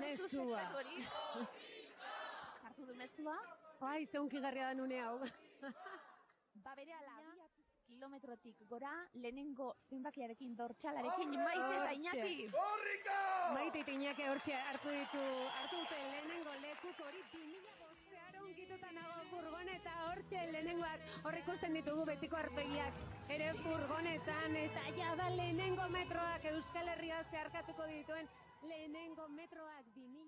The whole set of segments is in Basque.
Mezua. Sartu du mezua. Bai, zeunkigarria da nune hau. Berehala kilometrotik gora, lehenengo zenbakiarekin dortxalarekin Maite eta Iñaki. Maite eta Iñaki hortxe hartu dute lehenengo lekuk hori 2005 unkituta nago furgoneta hortxe lehenengoak hor ikusten ditugu betiko arpegiak ere furgonetan eta jada lehenengo metroak Euskal Herria zeharkatuko dituen lehenengo metroak 2000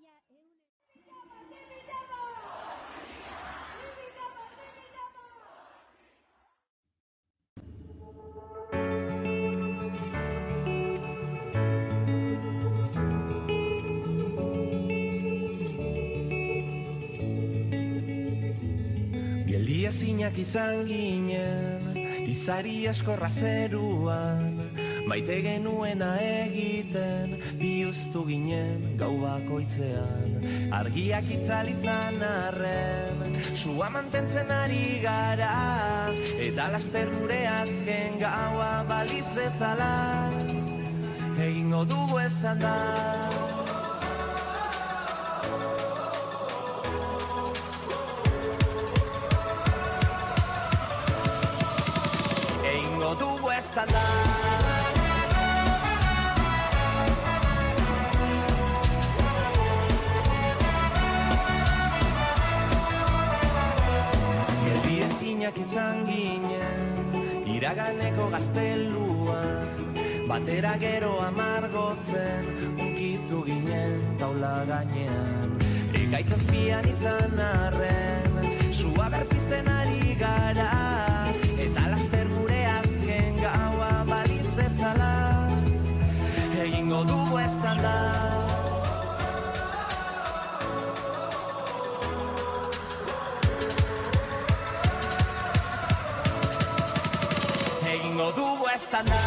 Geldiazinak izan ginen, izari askorra zeruan, maite genuena egiten, bihuztu ginen gau bakoitzean. Argiak itzal izan arren, sua mantentzen ari gara, eta laster gure azken gaua balitz bezala, egingo dugu eztan da. Dugu eztan da. Geldi ezinak izan ginen, iraganeko gazteluan, batera gero amargotzen, unkitu ginen taula gainean. Ekaitzazpian izan arren, sua berpizten ari gara, eta laster gure azken gaua balitz bezala, egingo dugu eztan da. Egingo dugu eztan da.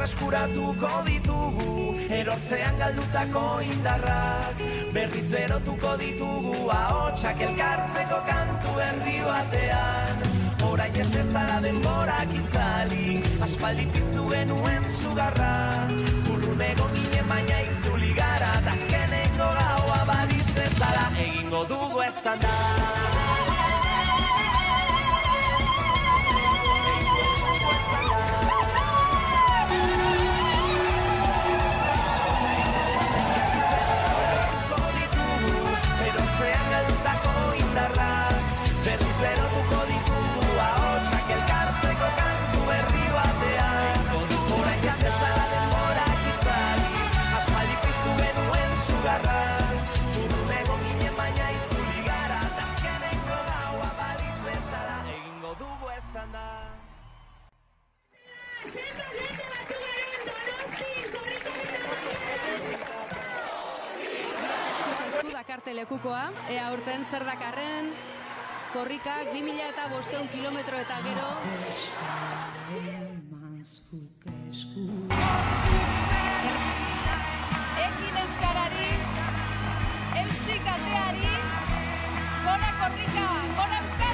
Eskuratuko ditugu, erortzean galdutako indarrak, berriz berotuko ditugu, ahotsak elkartzeko kantu herri batean. Orain ez bezala denborak itzali, aspaldi piztu genuen sugarra, urrun egon ginen baina itzuli gara, azkeneko gaua balitz bezala, egingo dugu eztan da. Beruko ditugu ahotsak elkartzeko kantu herri batean. Orain ez bezala denborak itzali, aspaldi piztu genuen sugarra, urrun egon ginen baina itzuli gara, azkeneko gaua balitz bezala, egingo dugu eztan da. Zenbat jende batu garen Donostin, Esku dakarte lekukoa, ea urten zer dakarren, korrikak 2500 kilometro eta gero. Ekin euskarari, eutzik ateari, gora korrika, gora euskara!